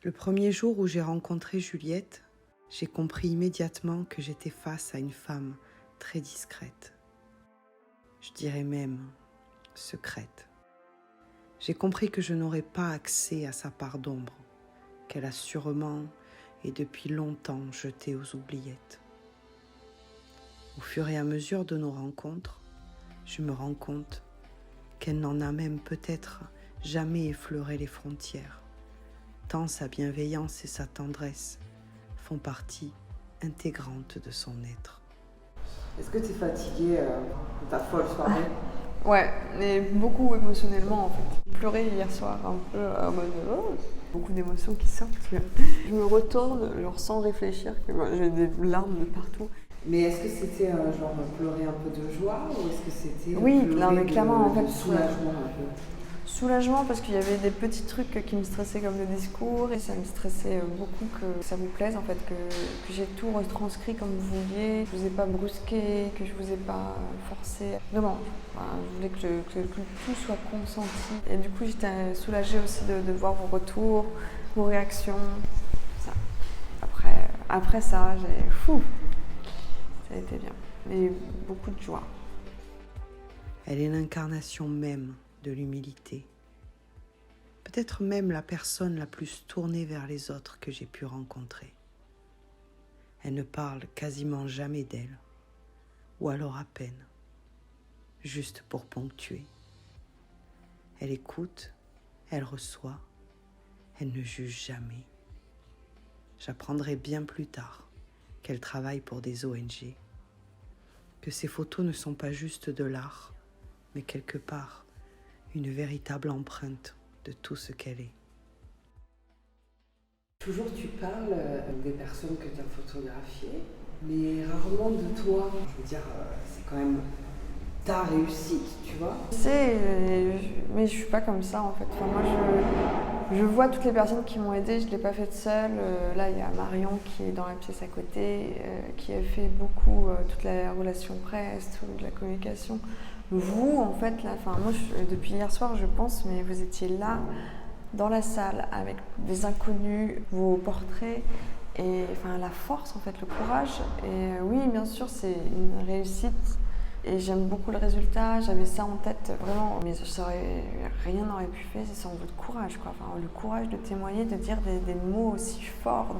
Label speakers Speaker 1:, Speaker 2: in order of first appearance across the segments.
Speaker 1: Le premier jour où j'ai rencontré Juliette, j'ai compris immédiatement que j'étais face à une femme très discrète. Je dirais même secrète. J'ai compris que je n'aurais pas accès à sa part d'ombre, qu'elle a sûrement et depuis longtemps jetée aux oubliettes. Au fur et à mesure de nos rencontres, je me rends compte qu'elle n'en a même peut-être jamais effleuré les frontières, tant sa bienveillance et sa tendresse font partie intégrante de son être.
Speaker 2: Est-ce que tu es fatiguée de ta folle soirée?
Speaker 3: Ouais, mais beaucoup émotionnellement en fait. J'ai pleuré hier soir un peu en mode beaucoup d'émotions qui sortent. Je me retourne, genre sans réfléchir, que j'ai des larmes de partout.
Speaker 2: Mais est-ce que c'était genre pleurer un peu de joie ou est-ce que c'était
Speaker 3: Oui,
Speaker 2: pleurer
Speaker 3: non, mais clairement, en fait,
Speaker 2: soulagement un peu?
Speaker 3: Soulagement parce qu'il y avait des petits trucs qui me stressaient comme le discours et ça me stressait beaucoup que ça vous plaise en fait, que j'ai tout retranscrit comme vous vouliez, que je vous ai pas brusqué, que je vous ai pas forcé. Vraiment, je voulais que tout soit consenti et du coup j'étais soulagée aussi de voir vos retours, vos réactions. Ça. Après ça, ça a été bien et beaucoup de joie.
Speaker 1: Elle est l'incarnation même de l'humilité. Peut-être même la personne la plus tournée vers les autres que j'ai pu rencontrer. Elle ne parle quasiment jamais d'elle, ou alors à peine, juste pour ponctuer. Elle écoute, elle reçoit, elle ne juge jamais. J'apprendrai bien plus tard qu'elle travaille pour des ONG, que ses photos ne sont pas juste de l'art, mais quelque part une véritable empreinte de tout ce qu'elle est.
Speaker 2: Toujours tu parles des personnes que tu as photographiées, mais rarement de toi. Je veux dire, c'est quand même ta réussite, tu vois.
Speaker 3: Mais je suis pas comme ça en fait. Enfin, moi je vois toutes les personnes qui m'ont aidée, je ne l'ai pas faite seule. Là il y a Marion qui est dans la pièce à côté, qui a fait beaucoup toute la relation presse, toute la communication. Vous en fait là, enfin moi depuis hier soir je pense, mais vous étiez là dans la salle avec des inconnus, vos portraits et enfin la force en fait, le courage. Et oui bien sûr c'est une réussite. Et j'aime beaucoup le résultat, j'avais ça en tête vraiment, mais rien n'aurait pu faire sans votre courage, quoi. Enfin, le courage de témoigner, de dire des mots aussi forts,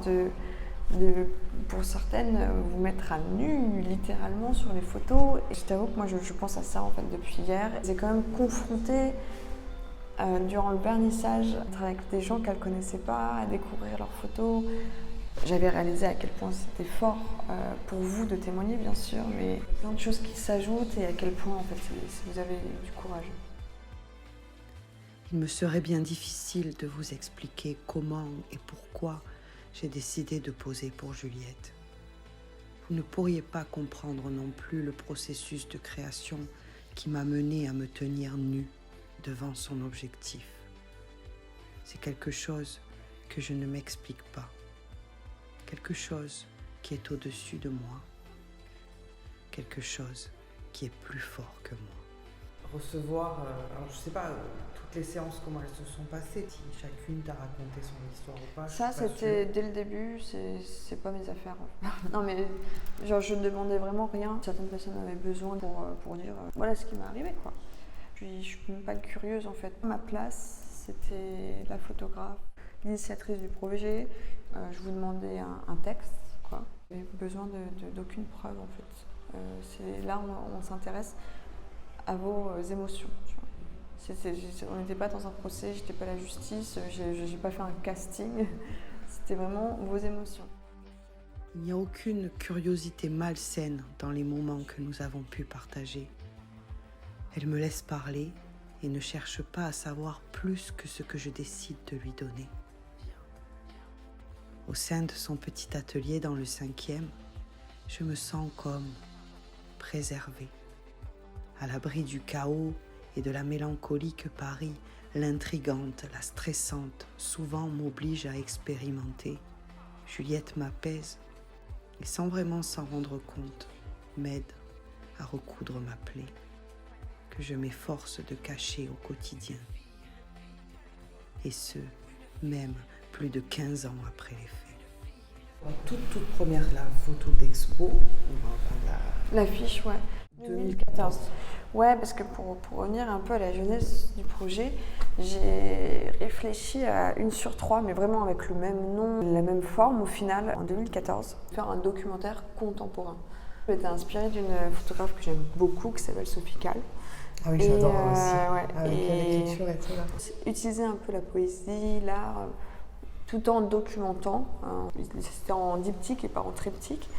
Speaker 3: pour certaines, vous mettre à nu littéralement sur les photos. Et je t'avoue que moi je pense à ça en fait depuis hier. J'ai quand même confronté durant le vernissage avec des gens qu'elle ne connaissait pas, à découvrir leurs photos. J'avais réalisé à quel point c'était fort pour vous de témoigner, bien sûr, mais plein de choses qui s'ajoutent et à quel point en fait, vous avez du courage.
Speaker 1: Il me serait bien difficile de vous expliquer comment et pourquoi j'ai décidé de poser pour Juliette. Vous ne pourriez pas comprendre non plus le processus de création qui m'a mené à me tenir nue devant son objectif. C'est quelque chose que je ne m'explique pas. Quelque chose qui est au-dessus de moi, quelque chose qui est plus fort que moi.
Speaker 2: Recevoir, alors je sais pas, toutes les séances, comment elles se sont passées, si chacune t'a raconté son histoire ou pas.
Speaker 3: Ça, c'était dès le début, c'est pas mes affaires. Non, mais genre, je ne demandais vraiment rien. Certaines personnes avaient besoin pour dire voilà ce qui m'est arrivé, quoi. Puis je suis même pas curieuse en fait. Ma place, c'était la photographe, l'initiatrice du projet. Je vous demandais un texte, quoi. J'avais besoin d'aucune preuve en fait. C'est là où on s'intéresse à vos émotions. Tu vois. On n'était pas dans un procès, j'étais pas la justice, j'ai pas fait un casting. C'était vraiment vos émotions.
Speaker 1: Il n'y a aucune curiosité malsaine dans les moments que nous avons pu partager. Elle me laisse parler et ne cherche pas à savoir plus que ce que je décide de lui donner. Au sein de son petit atelier dans le 5e, je me sens comme préservée, à l'abri du chaos et de la mélancolie que Paris, l'intrigante, la stressante, souvent m'oblige à expérimenter. Juliette m'apaise et sans vraiment s'en rendre compte, m'aide à recoudre ma plaie que je m'efforce de cacher au quotidien. Et ce, même plus de 15 ans après les faits.
Speaker 2: La toute première, la photo d'expo, on va prendre
Speaker 3: L'affiche, ouais. 2014. Ouais, parce que pour revenir un peu à la jeunesse du projet, j'ai réfléchi à 1/3, mais vraiment avec le même nom, la même forme au final, en 2014, faire un documentaire contemporain. J'ai été inspirée d'une photographe que j'aime beaucoup, qui s'appelle Sophie Calle.
Speaker 2: Ah oui, j'adore aussi.
Speaker 3: Ouais,
Speaker 2: Avec l'écriture et tout là.
Speaker 3: Utiliser un peu la poésie, l'art, tout en documentant. C'était en diptyque et pas en triptyque.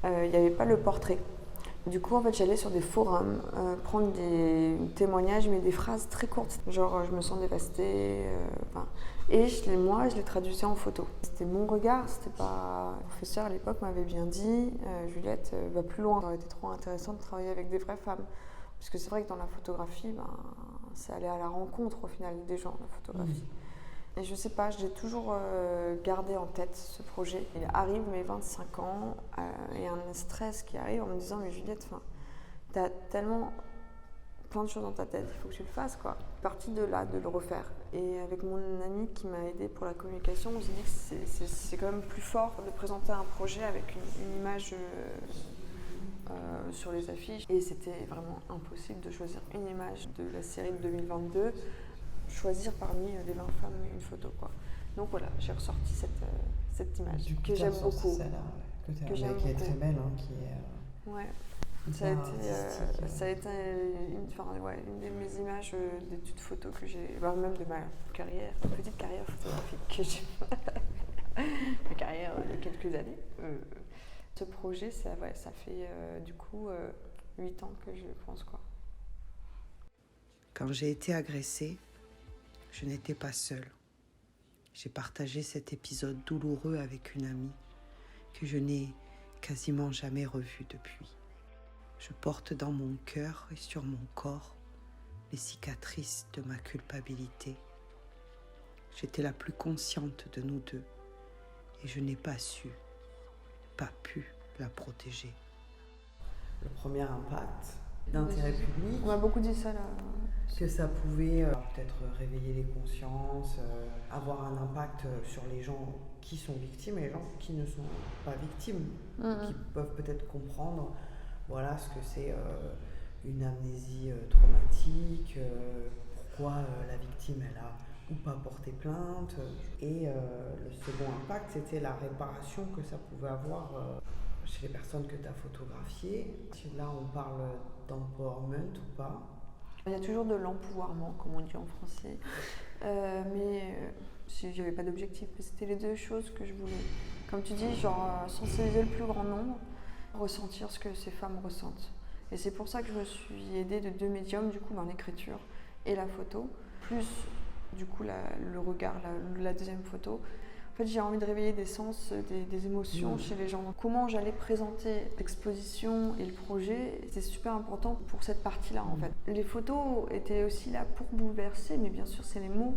Speaker 3: Il n'y avait pas le portrait. Du coup, en fait, j'allais sur des forums, prendre des témoignages, mais des phrases très courtes. Genre, je me sens dévastée. Et je les traduisais en photo. C'était mon regard, c'était pas... Le professeur à l'époque m'avait bien dit, Juliette, va plus loin. Ça aurait été trop intéressant de travailler avec des vraies femmes. Parce que c'est vrai que dans la photographie, c'est aller à la rencontre au final des gens, la photographie. Et je sais pas, j'ai toujours gardé en tête ce projet. Il arrive mes 25 ans et un stress qui arrive en me disant mais Juliette, t'as tellement plein de choses dans ta tête, il faut que tu le fasses quoi. Partie de là, de le refaire. Et avec mon ami qui m'a aidé pour la communication, on s'est dit que c'est quand même plus fort de présenter un projet avec une image sur les affiches. Et c'était vraiment impossible de choisir une image de la série de 2022. Choisir parmi les 20 femmes une photo quoi. Donc voilà, j'ai ressorti cette image que j'aime beaucoup.
Speaker 2: Qui est très belle, hein, qui est.
Speaker 3: Ouais. Ça a été une de mes images d'études photo que j'ai, même de ma carrière, petite carrière photographique que j'ai, ma carrière de quelques années. Ce projet, ça fait du coup 8 ans que je pense quoi.
Speaker 1: Quand j'ai été agressée, je n'étais pas seule. J'ai partagé cet épisode douloureux avec une amie que je n'ai quasiment jamais revue depuis. Je porte dans mon cœur et sur mon corps les cicatrices de ma culpabilité. J'étais la plus consciente de nous deux et je n'ai pas pu la protéger.
Speaker 2: Le premier impact d'intérêt public.
Speaker 3: On m'a beaucoup dit ça là.
Speaker 2: Que ça pouvait peut-être réveiller les consciences, avoir un impact sur les gens qui sont victimes et les gens qui ne sont pas victimes, qui peuvent peut-être comprendre voilà, ce que c'est une amnésie traumatique, pourquoi la victime elle a ou pas porté plainte. Et le second impact, c'était la réparation que ça pouvait avoir chez les personnes que tu as photographiées. Là, on parle d'empowerment ou pas.
Speaker 3: Il y a toujours de l'empouvoirment, comme on dit en français. Mais si j'avais pas d'objectif, c'était les deux choses que je voulais. Comme tu dis, genre sensibiliser le plus grand nombre, ressentir ce que ces femmes ressentent. Et c'est pour ça que je me suis aidée de 2 médiums, du coup, l'écriture et la photo, plus du coup le regard, la deuxième photo. En fait, j'ai envie de réveiller des sens, des émotions chez les gens. Comment j'allais présenter l'exposition et le projet, c'est super important pour cette partie-là, en fait. Les photos étaient aussi là pour bouleverser, mais bien sûr, c'est les mots.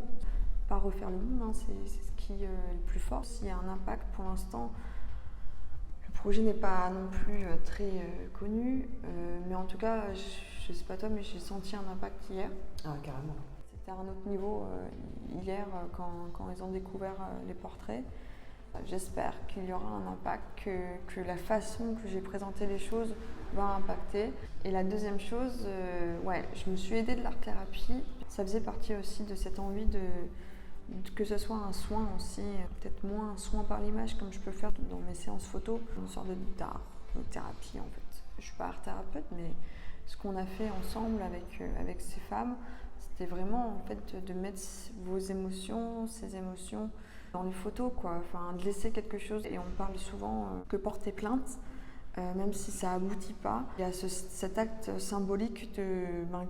Speaker 3: Pas refaire le monde, hein, c'est ce qui est le plus fort. S'il y a un impact, pour l'instant, le projet n'est pas non plus très connu. Mais en tout cas, je sais pas toi, mais j'ai senti un impact hier.
Speaker 2: Ah, carrément.
Speaker 3: C'était à un autre niveau hier quand ils ont découvert les portraits. J'espère qu'il y aura un impact, que la façon que j'ai présenté les choses va impacter. Et la deuxième chose, je me suis aidée de l'art-thérapie. Ça faisait partie aussi de cette envie que ce soit un soin aussi, peut-être moins un soin par l'image comme je peux faire dans mes séances photo, une sorte d'art, de thérapie en fait. Je ne suis pas art-thérapeute, mais ce qu'on a fait ensemble avec ces femmes, c'était vraiment en fait de mettre vos émotions, ces émotions dans les photos quoi. Enfin, de laisser quelque chose. Et on parle souvent que porter plainte, même si ça aboutit pas, il y a cet acte symbolique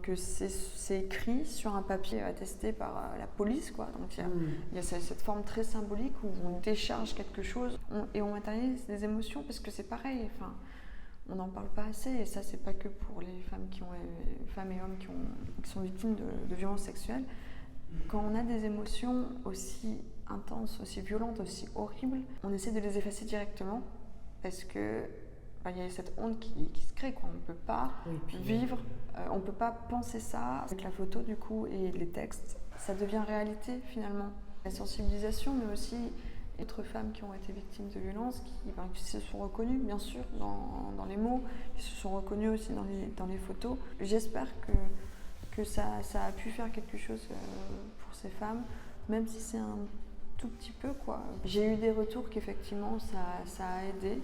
Speaker 3: que c'est écrit sur un papier attesté par la police quoi. Donc il y a cette forme très symbolique où on décharge quelque chose et on matérialise des émotions parce que c'est pareil. Enfin, on n'en parle pas assez et ça c'est pas que pour les femmes femmes et hommes qui sont victimes de violences sexuelles. Quand on a des émotions aussi intenses, aussi violentes, aussi horribles, on essaie de les effacer directement parce que il y a cette honte qui se crée quoi. On ne peut pas vivre, on ne peut pas penser ça. Avec la photo du coup et les textes, ça devient réalité finalement. La sensibilisation, mais aussi d'autres femmes qui ont été victimes de violences, qui se sont reconnues, bien sûr, dans les mots, qui se sont reconnues aussi dans les photos. J'espère que ça a pu faire quelque chose pour ces femmes, même si c'est un tout petit peu, quoi. J'ai eu des retours qu'effectivement ça a aidé.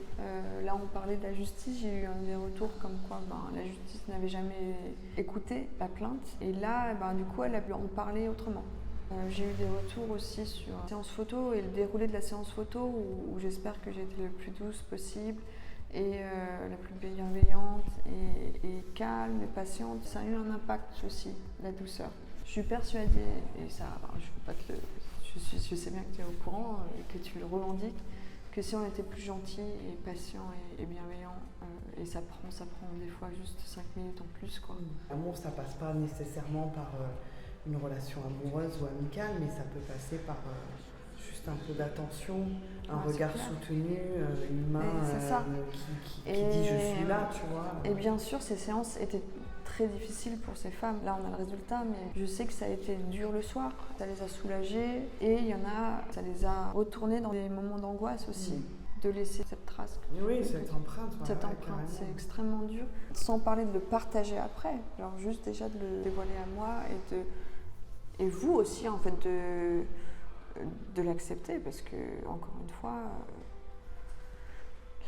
Speaker 3: Là, on parlait de la justice, j'ai eu des retours comme quoi la justice n'avait jamais écouté la plainte. Et là, du coup, elle a pu en parler autrement. J'ai eu des retours aussi sur la séance photo et le déroulé de la séance photo où j'espère que j'ai été le plus douce possible et la plus bienveillante et calme et patiente. Ça a eu un impact aussi, la douceur. Je suis persuadée, et ça, je peux pas te le... Je sais bien que tu es au courant et que tu le revendiques, que si on était plus gentil et patient et bienveillant, et ça prend des fois juste 5 minutes en plus, quoi.
Speaker 2: L'amour, ça passe pas nécessairement par une relation amoureuse ou amicale, mais ça peut passer par juste un peu d'attention, un regard soutenu, une main qui dit je suis là, tu vois.
Speaker 3: Et bien sûr, ces séances étaient très difficile pour ces femmes. Là, on a le résultat, mais je sais que ça a été dur le soir. Ça les a soulagées et il y en a, ça les a retournées dans des moments d'angoisse aussi. De laisser cette trace.
Speaker 2: Oui, cette empreinte.
Speaker 3: Cette empreinte, c'est extrêmement dur. Sans parler de le partager après. Alors juste déjà de le dévoiler à moi et vous aussi, en fait, de l'accepter parce que, encore une fois,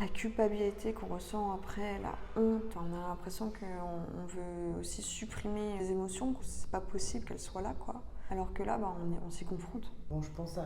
Speaker 3: la culpabilité qu'on ressent après, la honte, on a l'impression qu'on veut aussi supprimer les émotions, que c'est pas possible qu'elles soient là, quoi. Alors que là, on s'y confronte.
Speaker 2: Bon, je pense à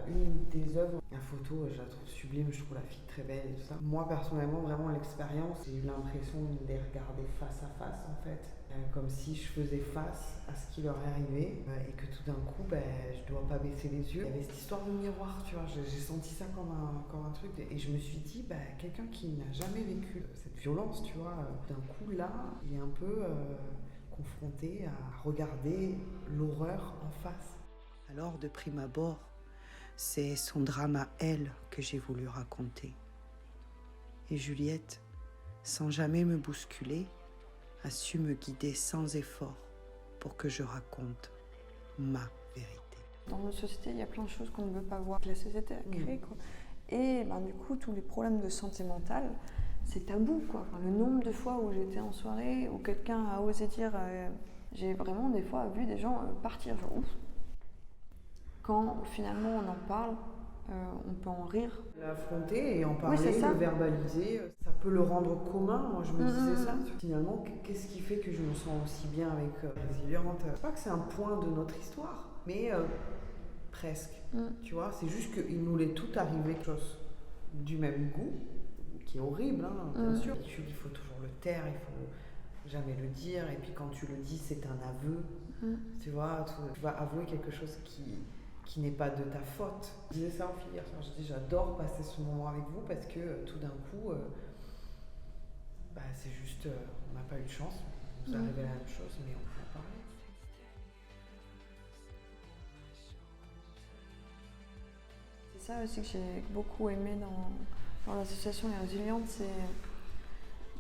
Speaker 2: une des œuvres, la photo, je la trouve sublime, je trouve la fille très belle et tout ça. Moi, personnellement, vraiment, l'expérience, j'ai eu l'impression de les regarder face à face, en fait. Comme si je faisais face à ce qui leur est arrivé et que tout d'un coup, je dois pas baisser les yeux. Il y avait cette histoire de miroir, tu vois, j'ai senti ça comme un truc et je me suis dit, quelqu'un qui n'a jamais vécu cette violence, tu vois, d'un coup, là, il est un peu confronté à regarder l'horreur en face.
Speaker 1: Alors, de prime abord, c'est son drame à elle que j'ai voulu raconter. Et Juliette, sans jamais me bousculer, a su me guider sans effort pour que je raconte ma vérité.
Speaker 3: Dans notre société, il y a plein de choses qu'on ne veut pas voir, que la société a créé, quoi. Et du coup, tous les problèmes de santé mentale, c'est tabou, quoi. Enfin, le nombre de fois où j'étais en soirée, où quelqu'un a osé dire... j'ai vraiment des fois vu des gens partir, genre ouf. Quand finalement on en parle, on peut en rire.
Speaker 2: L'affronter et en parler, le verbaliser, ça peut le rendre commun. Moi, je me disais ça. Finalement, qu'est-ce qui fait que je me sens aussi bien avec Résiliente ? Je sais pas que c'est un point de notre histoire, mais presque. Tu vois, c'est juste qu'il nous est tout arrivé quelque chose du même goût, qui est horrible, hein, bien sûr. Il faut toujours le taire, il faut jamais le dire. Et puis quand tu le dis, c'est un aveu. Tu vois, tu vas avouer quelque chose qui n'est pas de ta faute. Je disais ça en filière, je dis j'adore passer ce moment avec vous parce que tout d'un coup, c'est juste, on n'a pas eu de chance, on nous est arrivé la même chose, mais on peut en parler.
Speaker 3: C'est ça aussi que j'ai beaucoup aimé dans l'association Les Résilientes, c'est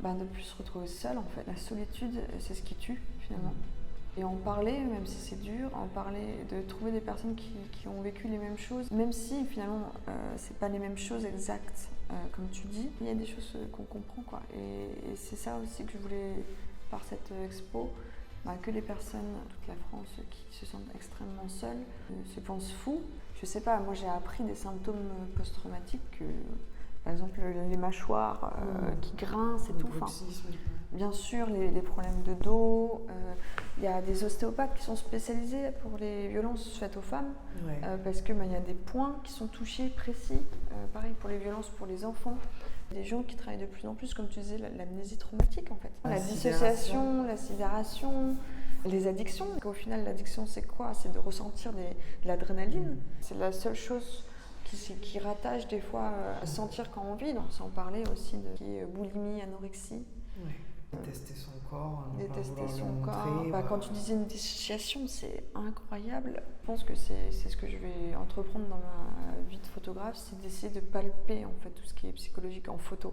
Speaker 3: de plus se retrouver seule en fait. La solitude, c'est ce qui tue finalement. Et en parler, même si c'est dur, en parler, de trouver des personnes qui ont vécu les mêmes choses, même si finalement c'est pas les mêmes choses exactes, comme tu dis, il y a des choses qu'on comprend, quoi. Et c'est ça aussi que je voulais, par cette expo, que les personnes, toute la France, qui se sentent extrêmement seules, se pensent fous. Je sais pas, moi j'ai appris des symptômes post-traumatiques, par exemple les mâchoires qui grincent et tout. Bien sûr, les problèmes de dos. Il y a des ostéopathes qui sont spécialisés pour les violences faites aux femmes, parce que y a des points qui sont touchés précis. Pareil pour les violences pour les enfants. Des gens qui travaillent de plus en plus, comme tu disais, l'amnésie traumatique en fait. La dissociation, la sidération, les addictions. Au final, l'addiction, c'est quoi ? C'est de ressentir de l'adrénaline. C'est la seule chose qui rattache des fois à sentir quand on vit, sans parler aussi de boulimie, anorexie.
Speaker 2: Détester son corps,
Speaker 3: détester son corps. Quand tu disais une dissociation, c'est incroyable. Je pense que c'est ce que je vais entreprendre dans ma vie de photographe, c'est d'essayer de palper en fait tout ce qui est psychologique en photo.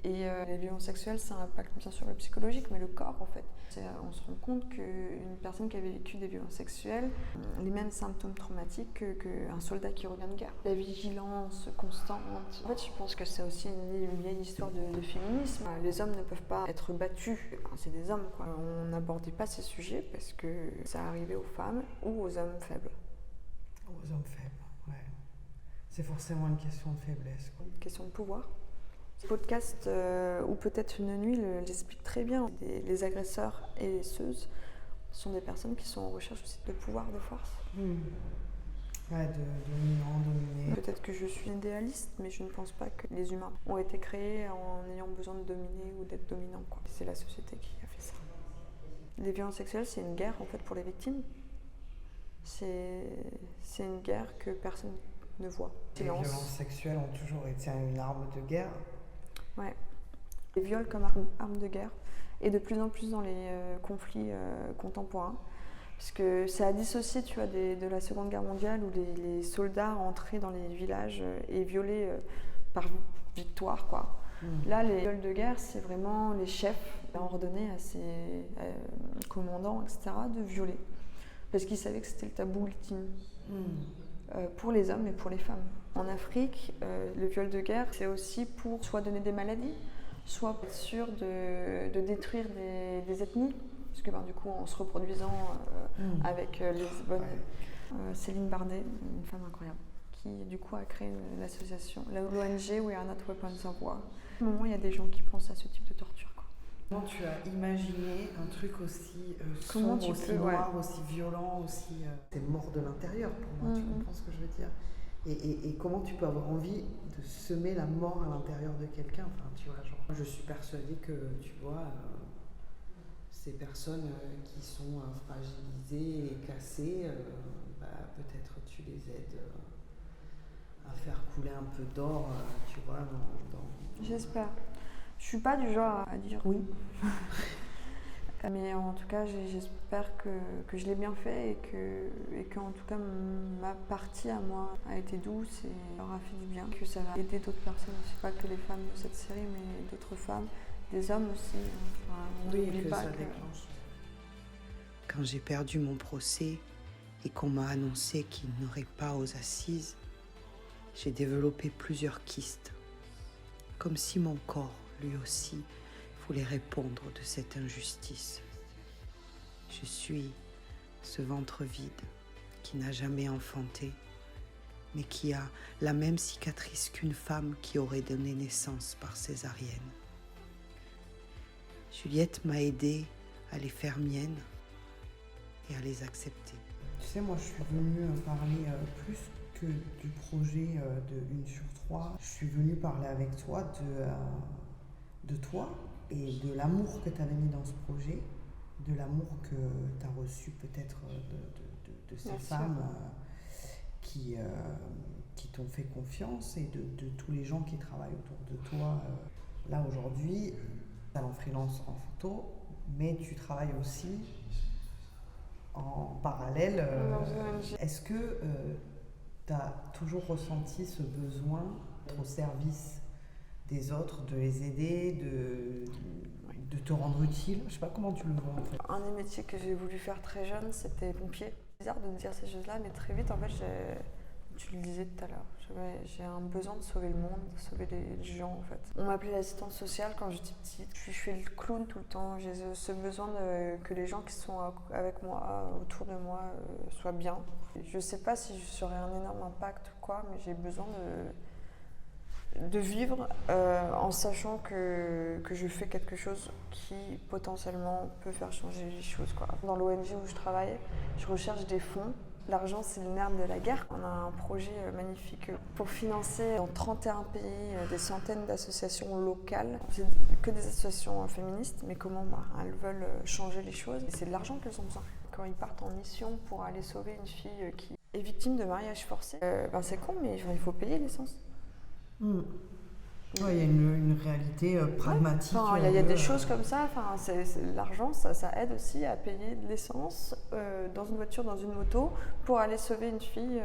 Speaker 3: Et les violences sexuelles, ça impacte bien sûr le psychologique, mais le corps en fait. On se rend compte qu'une personne qui avait vécu des violences sexuelles, les mêmes symptômes traumatiques qu'un soldat qui revient de guerre. La vigilance constante. En fait, je pense que c'est aussi une vieille histoire de féminisme. Les hommes ne peuvent pas être battus. Enfin, c'est des hommes, quoi. On n'abordait pas ces sujets parce que ça arrivait aux femmes ou aux hommes faibles.
Speaker 2: Aux hommes faibles, ouais. C'est forcément une question de faiblesse, quoi.
Speaker 3: Une question de pouvoir. Ce podcast, ou peut-être une nuit, l'explique très bien. Les agresseurs et les seuses sont des personnes qui sont en recherche aussi de pouvoir, de force.
Speaker 2: Ouais, de dominant, dominé.
Speaker 3: Peut-être que je suis idéaliste, mais je ne pense pas que les humains ont été créés en ayant besoin de dominer ou d'être dominants, quoi. C'est la société qui a fait ça. Les violences sexuelles, c'est une guerre en fait pour les victimes. C'est une guerre que personne ne voit.
Speaker 2: Les violences sexuelles ont toujours été une arme de guerre.
Speaker 3: Ouais. Les viols comme arme de guerre, et de plus en plus dans les conflits contemporains, parce que ça a dissocié, tu vois, de la Seconde Guerre mondiale où les soldats entraient dans les villages et violaient par victoire, quoi. Là, les viols de guerre, c'est vraiment les chefs qui ont ordonné à ses commandants, etc., de violer, parce qu'ils savaient que c'était le tabou ultime. Pour les hommes et pour les femmes. En Afrique, le viol de guerre, c'est aussi pour soit donner des maladies, soit pour être sûr de détruire des ethnies, parce que du coup, en se reproduisant avec les bonnes... Céline Bardet, une femme incroyable, qui du coup a créé l'association, l'ONG We Are Not Weapons of War. À un moment, il y a des gens qui pensent à ce type de torture, quoi.
Speaker 2: Comment tu as imaginé un truc aussi sombre, aussi noir, aussi violent, aussi... T'es mort de l'intérieur pour moi, tu comprends ce que je veux dire? Et comment tu peux avoir envie de semer la mort à l'intérieur de quelqu'un? Enfin, tu vois, genre, je suis persuadée que, tu vois, ces personnes qui sont fragilisées et cassées, peut-être tu les aides à faire couler un peu d'or, tu vois, dans...
Speaker 3: J'espère. Je suis pas du genre à dire oui. Mais en tout cas, j'espère que je l'ai bien fait et que en tout cas, ma partie à moi a été douce et leur a fait du bien. Que ça va aider d'autres personnes aussi, pas que les femmes de cette série, mais d'autres femmes, des hommes aussi. Enfin,
Speaker 2: oui, que ça déclenche.
Speaker 1: Quand j'ai perdu mon procès et qu'on m'a annoncé qu'il n'aurait pas aux assises, j'ai développé plusieurs kystes. Comme si mon corps, lui aussi, voulait répondre de cette injustice. Je suis ce ventre vide qui n'a jamais enfanté, mais qui a la même cicatrice qu'une femme qui aurait donné naissance par césarienne. Juliette m'a aidée à les faire miennes et à les accepter.
Speaker 2: Tu sais, moi, je suis venue parler plus que du projet de 1 sur 3. Je suis venue parler avec toi de toi et de l'amour que tu avais mis dans ce projet, de l'amour que tu as reçu peut-être de ces femmes qui t'ont fait confiance et de tous les gens qui travaillent autour de toi. Là, aujourd'hui, tu es en freelance en photo, mais tu travailles aussi en parallèle. Est-ce que tu as toujours ressenti ce besoin d'être au service des autres, de les aider, de te rendre utile? Je sais pas comment tu le vois en fait.
Speaker 3: Un des métiers que j'ai voulu faire très jeune, c'était pompier. C'est bizarre de dire ces choses-là, mais très vite en fait, tu le disais tout à l'heure, j'ai un besoin de sauver le monde, de sauver les gens en fait. On m'appelait l'assistante sociale quand j'étais petite. Je fais le clown tout le temps. J'ai ce besoin que les gens qui sont avec moi, autour de moi, soient bien. Je sais pas si je serais un énorme impact ou quoi, mais j'ai besoin de vivre en sachant que je fais quelque chose qui potentiellement peut faire changer les choses, quoi. Dans l'ONG où je travaille, je recherche des fonds. L'argent, c'est le nerf de la guerre. On a un projet magnifique pour financer dans 31 pays des centaines d'associations locales. C'est que des associations féministes, mais comment elles veulent changer les choses. Et c'est de l'argent qu'elles ont besoin. Quand ils partent en mission pour aller sauver une fille qui est victime de mariage forcé, c'est con, mais il faut payer l'essence.
Speaker 2: Ouais, il y a une réalité pragmatique.
Speaker 3: Enfin, il y a des choses comme ça. Enfin, l'argent, ça aide aussi à payer de l'essence dans une voiture, dans une moto, pour aller sauver une fille.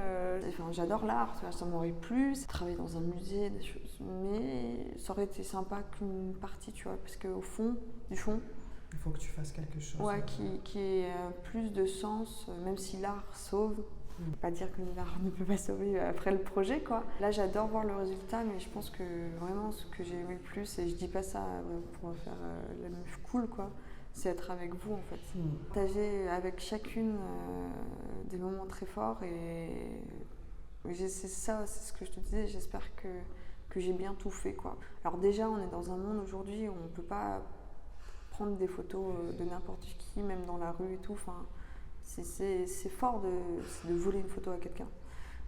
Speaker 3: Enfin, j'adore l'art, ça m'aurait plu. Travailler dans un musée, des choses. Mais ça aurait été sympa qu'une partie, tu vois, parce qu'au fond, du fond,
Speaker 2: il faut que tu fasses quelque chose.
Speaker 3: Ouais, qui ait plus de sens, même si l'art sauve. Je ne veux pas dire que l'art ne peut pas sauver après le projet, quoi. Là, j'adore voir le résultat, mais je pense que vraiment ce que j'ai aimé le plus, et je dis pas ça pour faire la meuf cool, quoi, c'est être avec vous, en fait. Partager avec chacune des moments très forts, et c'est ça, c'est ce que je te disais, j'espère que j'ai bien tout fait, quoi. Alors déjà, on est dans un monde aujourd'hui où on ne peut pas prendre des photos de n'importe qui, même dans la rue et tout, enfin... C'est fort de voler une photo à quelqu'un.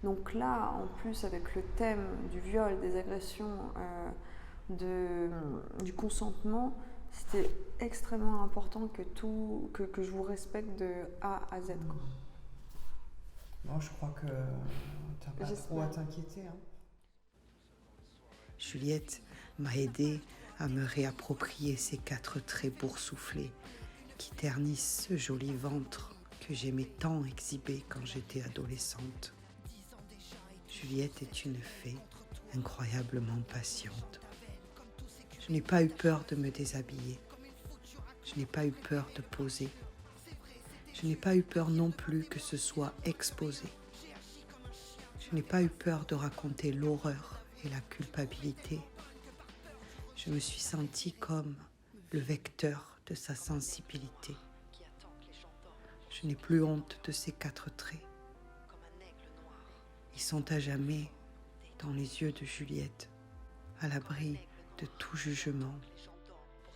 Speaker 3: Donc là, en plus, avec le thème du viol, des agressions, du consentement, c'était extrêmement important que je vous respecte de A à Z. Quoi.
Speaker 2: Moi, je crois que tu n'as pas trop à t'inquiéter. Hein.
Speaker 1: Juliette m'a aidée à me réapproprier ces 4 traits boursouflés qui ternissent ce joli ventre que j'aimais tant exhiber quand j'étais adolescente. Juliette est une fée incroyablement patiente. Je n'ai pas eu peur de me déshabiller. Je n'ai pas eu peur de poser. Je n'ai pas eu peur non plus que ce soit exposé. Je n'ai pas eu peur de raconter l'horreur et la culpabilité. Je me suis sentie comme le vecteur de sa sensibilité. Je n'ai plus honte de ces 4 traits. Ils sont à jamais dans les yeux de Juliette, à l'abri de tout jugement,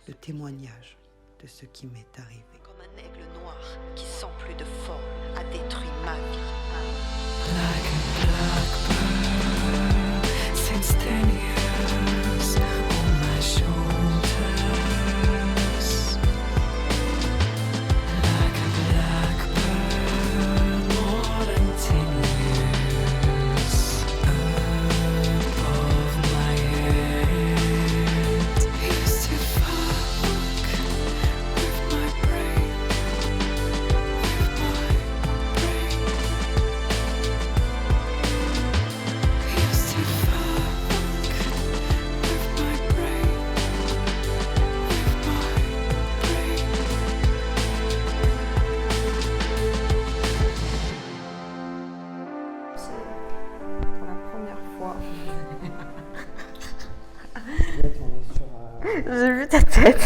Speaker 1: de témoignage de ce qui m'est arrivé.
Speaker 4: Comme un aigle noir qui, sans plus de forme, a détruit ma vie.
Speaker 5: Like a blackbird, since 10 years on my shoulders. Like a blackbird, more than 10 years above my head. Used to fuck with my brain, with my brain. Used to fuck with my brain, with my brain.
Speaker 3: Pour la première fois.
Speaker 2: Juliette, on est sur...
Speaker 3: J'ai vu ta tête.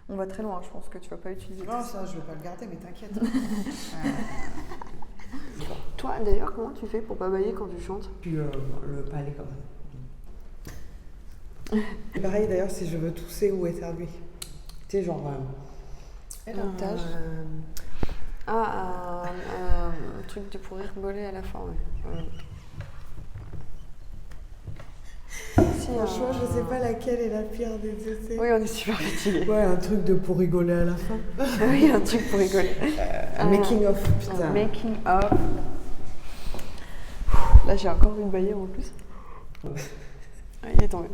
Speaker 3: On va très loin, je pense que tu vas pas utiliser
Speaker 2: Non,
Speaker 3: tout
Speaker 2: ça, je vais pas le garder, mais t'inquiète.
Speaker 3: Toi, d'ailleurs, comment tu fais pour pas bailler quand tu chantes?
Speaker 2: Puis le palais quand même. Et pareil d'ailleurs si je veux tousser ou éternuer. Tu sais genre...
Speaker 3: Montage. Ah, un truc de pour rigoler à la fin, ouais. Si,
Speaker 2: Franchement, je sais pas laquelle est la pire des deux.
Speaker 3: Oui, on est super fatigués.
Speaker 2: Ouais, un truc de pour rigoler à la fin.
Speaker 3: Oui, un truc pour rigoler.
Speaker 2: Making of, putain.
Speaker 3: Making of. Là, j'ai encore vu une bailler en plus. Ah, il est tombé.